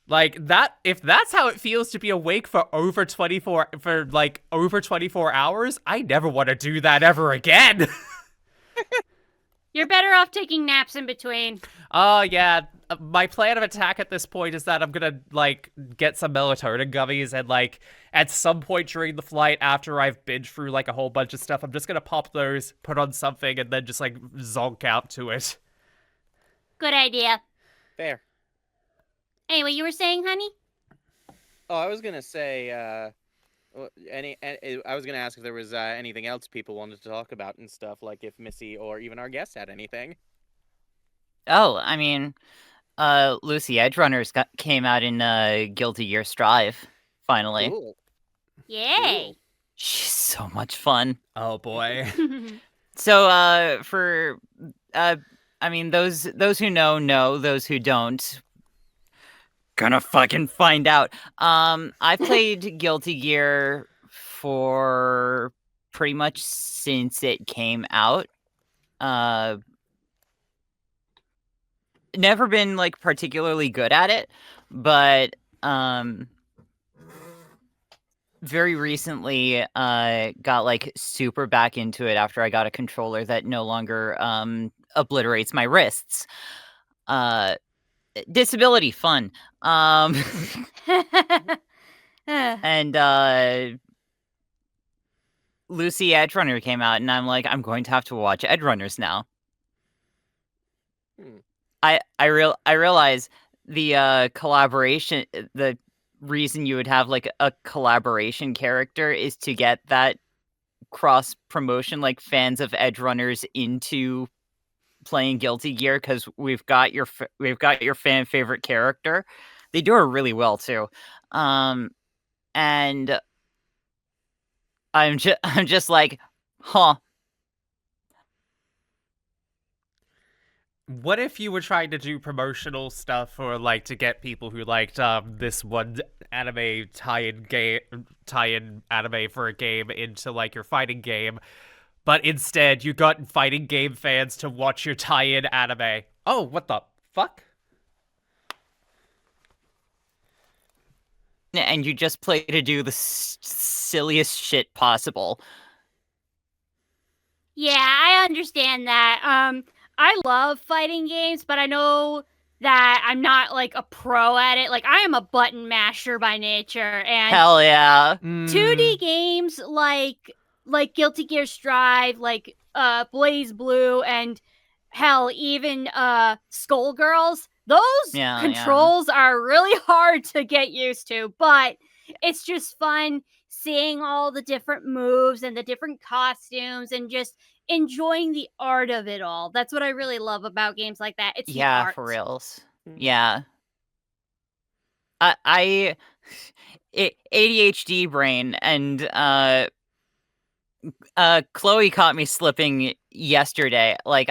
Like that, if that's how it feels to be awake for over 24 hours, I never want to do that ever again. You're better off taking naps in between. Yeah, my plan of attack at this point is that I'm gonna like get some melatonin gummies, and like at some point during the flight after I've binged through like a whole bunch of stuff, I'm just gonna pop those, put on something, and then just like zonk out to it. Good idea. Fair. Anyway, you were saying, honey? Oh, I was gonna say, I was gonna ask if there was anything else people wanted to talk about and stuff, like if Missy or even our guests had anything. Oh, I mean, Lucy Edgerunners came out in Guilty Gear Strive, finally. Cool. Yay. Cool. She's so much fun. Oh boy. So, I mean, those who know, those who don't, gonna fucking find out. I played Guilty Gear for pretty much since it came out. Never been like particularly good at it, but very recently got like super back into it after I got a controller that no longer obliterates my wrists. Disability fun. And Lucy Edgerunner came out, and I'm like, I'm going to have to watch Edgerunners now. Hmm. I realize the collaboration, the reason you would have like a collaboration character is to get that cross promotion, like fans of Edgerunners into playing Guilty Gear, because we've got your fan favorite character. They do it really well too, and I'm just like, huh. What if you were trying to do promotional stuff or like to get people who liked this one anime tie-in anime for a game into like your fighting game, but instead you got fighting game fans to watch your tie-in anime? Oh, what the fuck? And you just play to do the silliest shit possible. Yeah, I understand that. I love fighting games, but I know that I'm not like a pro at it. Like I am a button masher by nature, and Hell yeah. 2D games like Guilty Gear Strive, like Blaze Blue, and hell, even Skullgirls. Those controls are really hard to get used to, but it's just fun seeing all the different moves and the different costumes and just enjoying the art of it all. That's what I really love about games like that. It's the art. For reals. Yeah. I ADHD brain, and Chloe caught me slipping yesterday. Like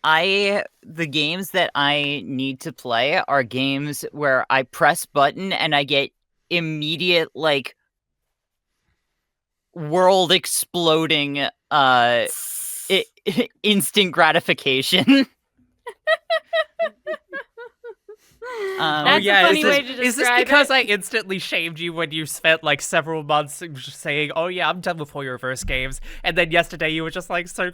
the games that I need to play are games where I press button and I get immediate like world exploding instant gratification. That's a funny way to describe it. Is this because I instantly shamed you when you spent like several months saying, "Oh yeah, I'm done with Hoyoverse games," and then yesterday you were just like, "So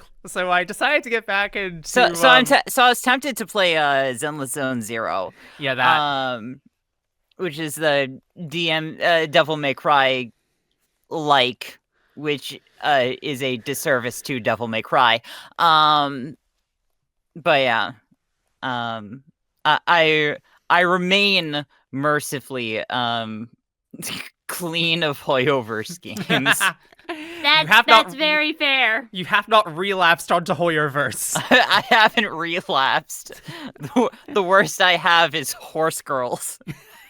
I decided to get back into." So I was tempted to play Zenless Zone Zero. Yeah, that. Which is the Devil May Cry like, which is a disservice to Devil May Cry. But yeah, I remain mercifully clean of Hoyoverse games. That's very fair. You have not relapsed onto Hoyoverse. I haven't relapsed. The worst I have is Horse Girls.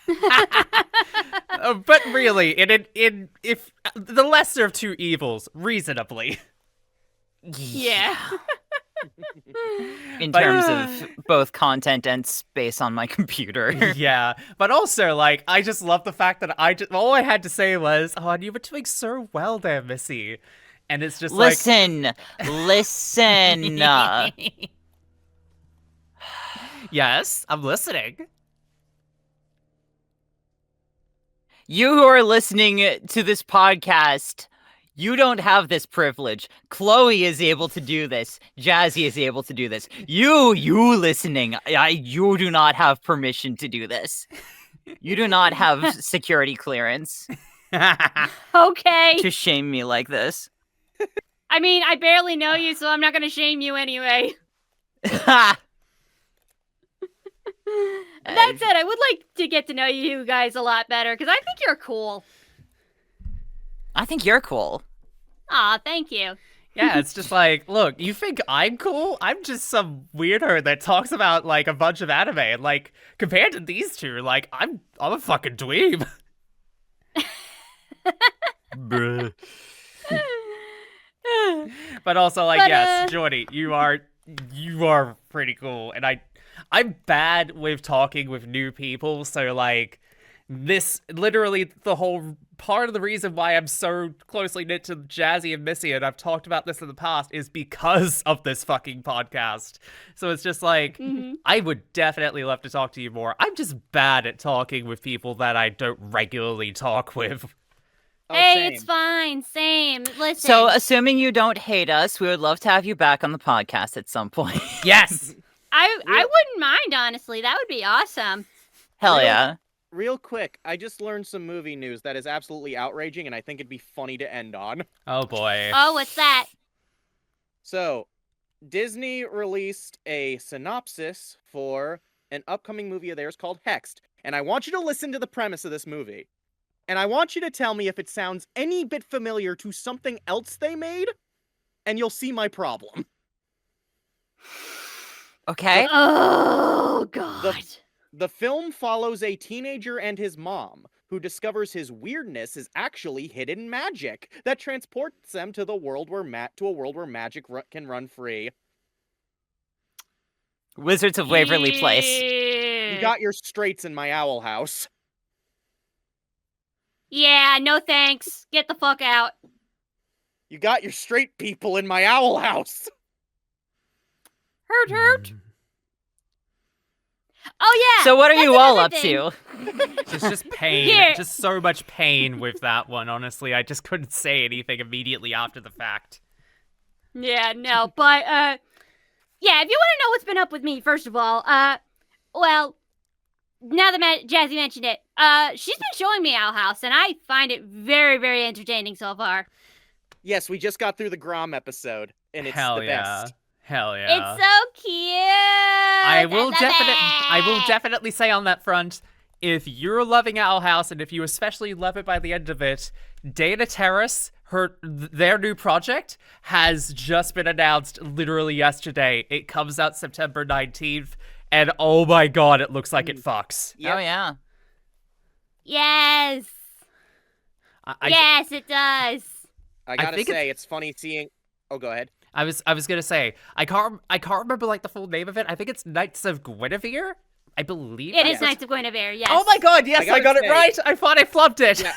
But really, if the lesser of two evils, reasonably. Yeah. In terms of both content and space on my computer. Yeah, but also, like, I just love the fact that all I had to say was, "Oh, and you were doing so well there, Missy." And it's just listen. Yes, I'm listening. You who are listening to this podcast, you don't have this privilege. Chloe is able to do this. Jazzy is able to do this. You listening, you do not have permission to do this. You do not have security clearance. Okay. To shame me like this. I mean, I barely know you, so I'm not going to shame you anyway. That said, I would like to get to know you guys a lot better, because I think you're cool. I think you're cool. Aw, thank you. Yeah, it's just like, look, you think I'm cool? I'm just some weirdo that talks about, like, a bunch of anime, and, like, compared to these two, like, I'm a fucking dweeb. Bruh. But also, like, yes, Jordy, you are pretty cool, and I'm bad with talking with new people, so, like, this literally the whole part of the reason why I'm so closely knit to Jazzy and Missy, and I've talked about this in the past, is because of this fucking podcast. So it's just like, I would definitely love to talk to you more. I'm just bad at talking with people that I don't regularly talk with. Oh, Hey, same. it's fine. Same. Listen. So, assuming you don't hate us, we would love to have you back on the podcast at some point. Yes! I wouldn't mind, honestly. That would be awesome. Hell Really? yeah. Real quick, I just learned some movie news that is absolutely outraging, and I think it'd be funny to end on. Oh boy. Oh, what's that? So, Disney released a synopsis for an upcoming movie of theirs called Hexed, and I want you to listen to the premise of this movie. And I want you to tell me if it sounds any bit familiar to something else they made, and you'll see my problem. Okay. Oh, God. The film follows a teenager and his mom, who discovers his weirdness is actually hidden magic that transports them to the world where magic can run free. Wizards of Waverly Place. You got your straights in my owl house. Yeah, no thanks. Get the fuck out. You got your straight people in my owl house. Hurt. Oh, yeah. So what are that's you all up another thing. to? It's just pain. Here. Just so much pain with that one, honestly. I just couldn't say anything immediately after the fact. Yeah, no, but, yeah, if you want to know what's been up with me, first of all, well, now that Jazzy mentioned it, she's been showing me Owl House, and I find it very, very entertaining so far. Yes, we just got through the Grom episode, and it's Hell the yeah. best. Hell yeah. It's so cute. I will love it. definitely say on that front, if you're loving Owl House, and if you especially love it by the end of it, Dana Terrace, their new project, has just been announced literally yesterday. It comes out September 19th, and oh my god, it looks like it fucks. Yep. Oh yeah. Yes. Yes, it does. I gotta think say, it's funny seeing... Oh, go ahead. I was gonna say, I can't remember like the full name of it. I think it's Knights of Guinevere, I believe. It is Yes. Knights of Guinevere, yes. Oh my god, yes, I gotta got it say- right. I thought I flubbed it. Yeah.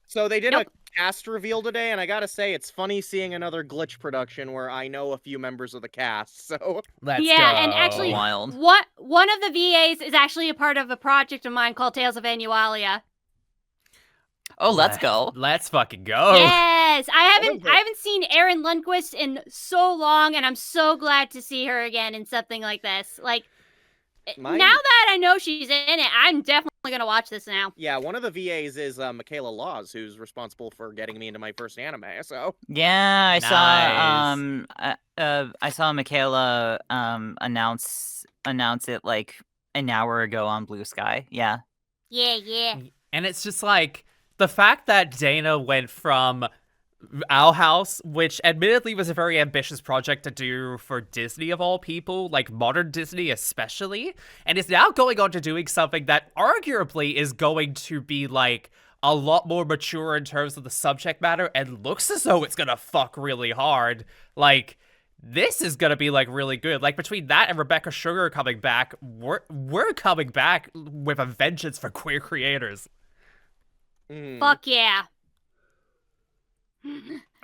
So they did Nope. a cast reveal today, and I gotta say, it's funny seeing another Glitch production where I know a few members of the cast, so... Let's Yeah, go. and actually- Wild. One of the VAs is actually a part of a project of mine called Tales of Annualia. Oh, let's go. Let's fucking go. Yes, I is it? haven't seen Erin Lundquist in so long, and I'm so glad to see her again in something like this. Like, Mine- now that I know she's in it, I'm definitely gonna watch this now. Yeah, one of the VAs is Michaela Laws, who's responsible for getting me into my first anime, so... Yeah, Nice. I saw Michaela announce it like an hour ago on BlueSky. Yeah. Yeah. And it's just like the fact that Dana went from Owl House, which admittedly was a very ambitious project to do for Disney of all people, like modern Disney especially, and is now going on to doing something that arguably is going to be like a lot more mature in terms of the subject matter and looks as though it's gonna fuck really hard. Like, this is gonna be like really good. Like, between that and Rebecca Sugar coming back, we're coming back with a vengeance for queer creators. Mm. Fuck yeah.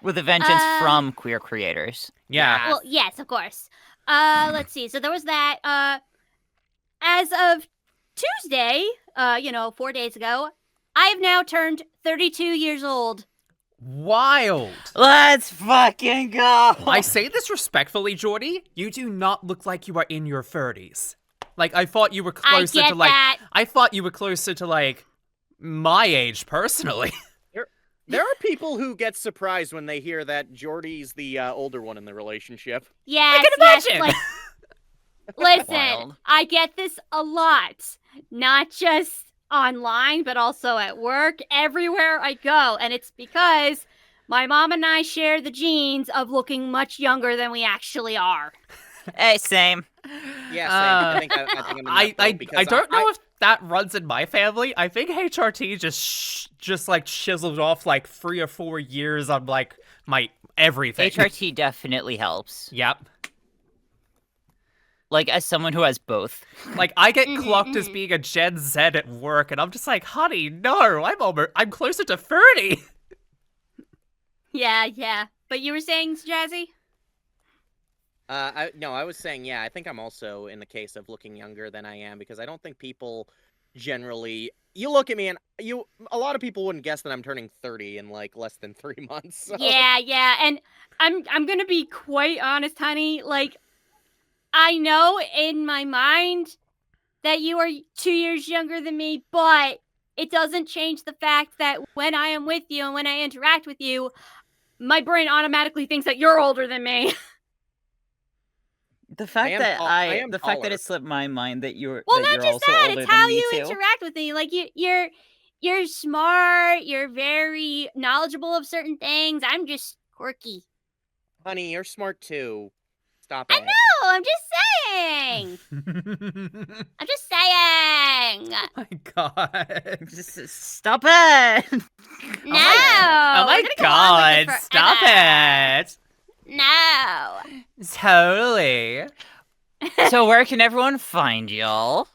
With a vengeance Uh, from queer creators. Yeah. Well, yes, of course. Let's see. So there was that. As of Tuesday, 4 days ago, I have now turned 32 years old. Wild. Let's fucking go. I say this respectfully, Jordy. You do not look like you are in your 30s. Like, I thought you were closer I get to like that. I thought you were closer to like my age personally. There are people who get surprised when they hear that Jordy's the older one in the relationship. Yes, can yes, imagine. like, listen, Wild. I get this a lot. Not just online, but also at work, everywhere I go. And it's because my mom and I share the genes of looking much younger than we actually are. Hey, same. Yeah, same. I think I'm in that boat because I don't know if that runs in my family. I think HRT just like chiseled off like 3 or 4 years on like my everything. HRT definitely helps. Yep. Like, as someone who has both. Like, I get Mhm, clocked as mhm. being a Gen Z at work, and I'm just like, honey, no, I'm closer to 30. Yeah. But you were saying, Jazzy? I was saying, yeah, I think I'm also in the case of looking younger than I am because I don't think people generally. You look at me and a lot of people wouldn't guess that I'm turning 30 in like less than 3 months. So. Yeah. And I'm gonna be quite honest, honey. Like, I know in my mind that you are 2 years younger than me, but it doesn't change the fact that when I am with you and when I interact with you, my brain automatically thinks that you're older than me. The fact that I am the fact that taller. it slipped my mind that Well, you're not just also that, older it's than how me you too. interact with me. Like you're smart, you're very knowledgeable of certain things. I'm just quirky. Honey, you're smart too. Stop I it. know, I'm just saying. I'm just saying. Oh my god. Just stop it! No. Oh my we're gonna go on with god, this stop forever. it! No. Totally. So where can everyone find y'all?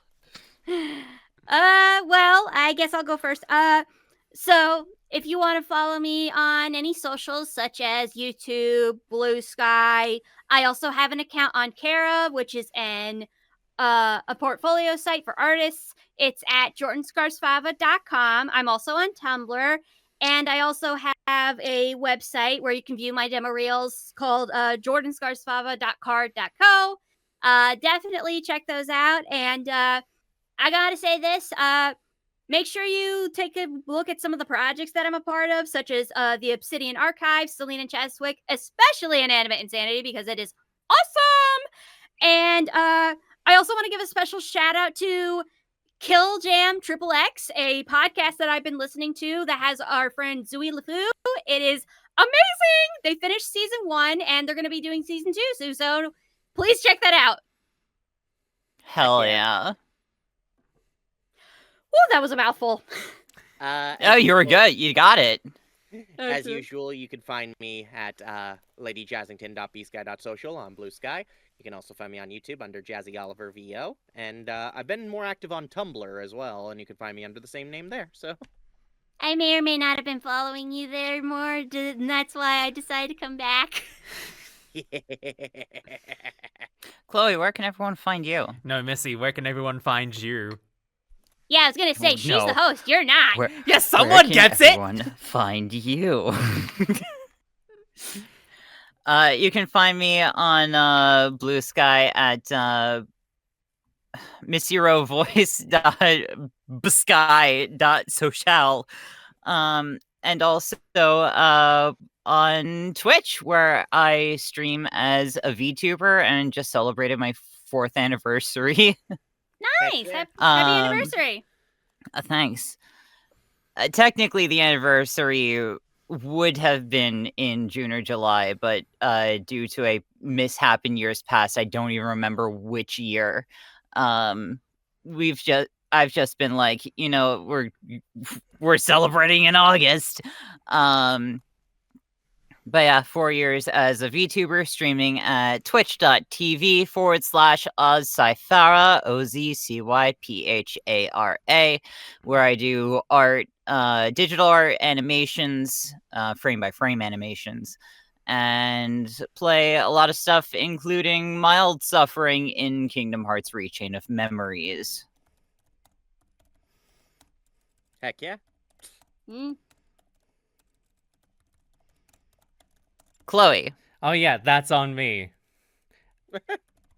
Well, I guess I'll go first. So if you want to follow me on any socials such as YouTube, BlueSky, I also have an account on Cara, which is a portfolio site for artists. It's at jordanscarsfava.com. I'm also on Tumblr, and I also have a website where you can view my demo reels called jordanscarsfava.card.co. Definitely check those out, and I gotta say this. Make sure you take a look at some of the projects that I'm a part of, such as the Obsidian Archive, Celine and Chaswick, especially Inanimate Insanity, because it is awesome. And I also want to give a special shout out to Kill Jam Triple X, a podcast that I've been listening to that has our friend Zooey LeFou. It is amazing. They finished season 1 and they're going to be doing season 2 soon, so please check that out. Hell yeah. yeah. Woo, that was a mouthful. Oh, you were good. You got it. As usual, you can find me at ladyjazzington.bsky.social on BlueSky. You can also find me on YouTube under Jazzy Oliver VO. And I've been more active on Tumblr as well, and you can find me under the same name there. So I may or may not have been following you there more, and that's why I decided to come back. Chloe, where can everyone find you? No, Missy, where can everyone find you? Yeah, I was gonna say, Oh, she's no. the host, you're not. Where, Yes, where someone can gets it! everyone find you? You can find me on Blue Sky at missyrovoice.bsky.social. And also on Twitch, where I stream as a VTuber and just celebrated my 4th anniversary. Nice. yeah. Happy anniversary. Thanks. Technically, the anniversary would have been in June or July, but due to a mishap in years past, I don't even remember which year. I've just been like, we're celebrating in August. But yeah, 4 years as a VTuber streaming at twitch.tv/OzCyphara, OZCYPHARA, where I do art, digital art animations, frame by frame animations, and play a lot of stuff, including Mild Suffering in Kingdom Hearts Rechain of Memories. Heck yeah. Chloe. Oh yeah, that's on me.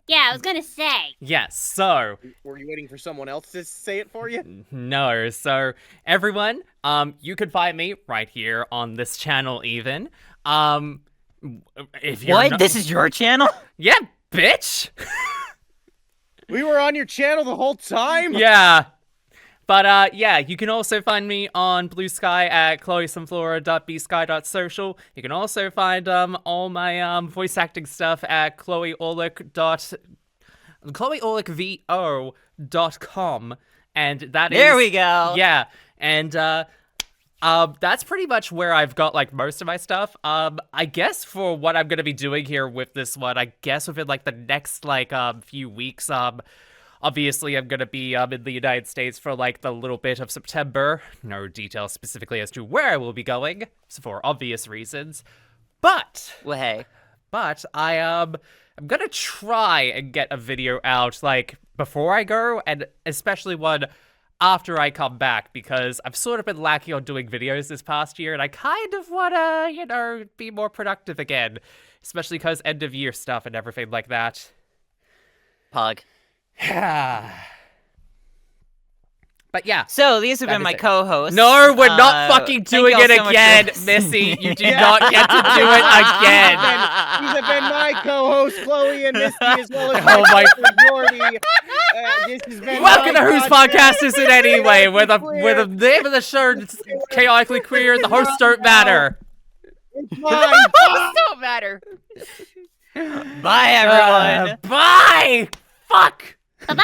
Yeah, I was gonna say. Yes, so Were you waiting for someone else to say it for you? no, so everyone, you can find me right here on this channel even. If you're What? not- This is your channel? Yeah, bitch. We were on your channel the whole time? Yeah. But yeah, you can also find me on Blue Sky at chloesunflora.bsky.social. You can also find all my voice acting stuff at chloeorlickvo.com. And that is... There we go. Yeah, and That's pretty much where I've got like most of my stuff. I guess for what I'm gonna be doing here with this one, I guess within like the next like few weeks, obviously I'm gonna be in the United States for like the little bit of September. No details specifically as to where I will be going, for obvious reasons. But Well, hey. I'm gonna try and get a video out like before I go, and especially one after I come back, because I've sort of been lacking on doing videos this past year, and I kind of wanna, be more productive again, especially because end of year stuff and everything like that. Pog. But yeah. So these have That been is my it. co-hosts. No, we're not fucking thank doing y'all it so much again, for Missy. You do Yeah. not get to do it again. These have been my co-hosts, Chloe and Misty, as well as Oh my- Jordy. This has been Welcome my to Whose Podcast Is It Anyway? Where the name of the show is Chaotically Queer, the hosts don't matter. It's mine. Don't matter. Bye, everyone. Bye! Fuck! Bye-bye!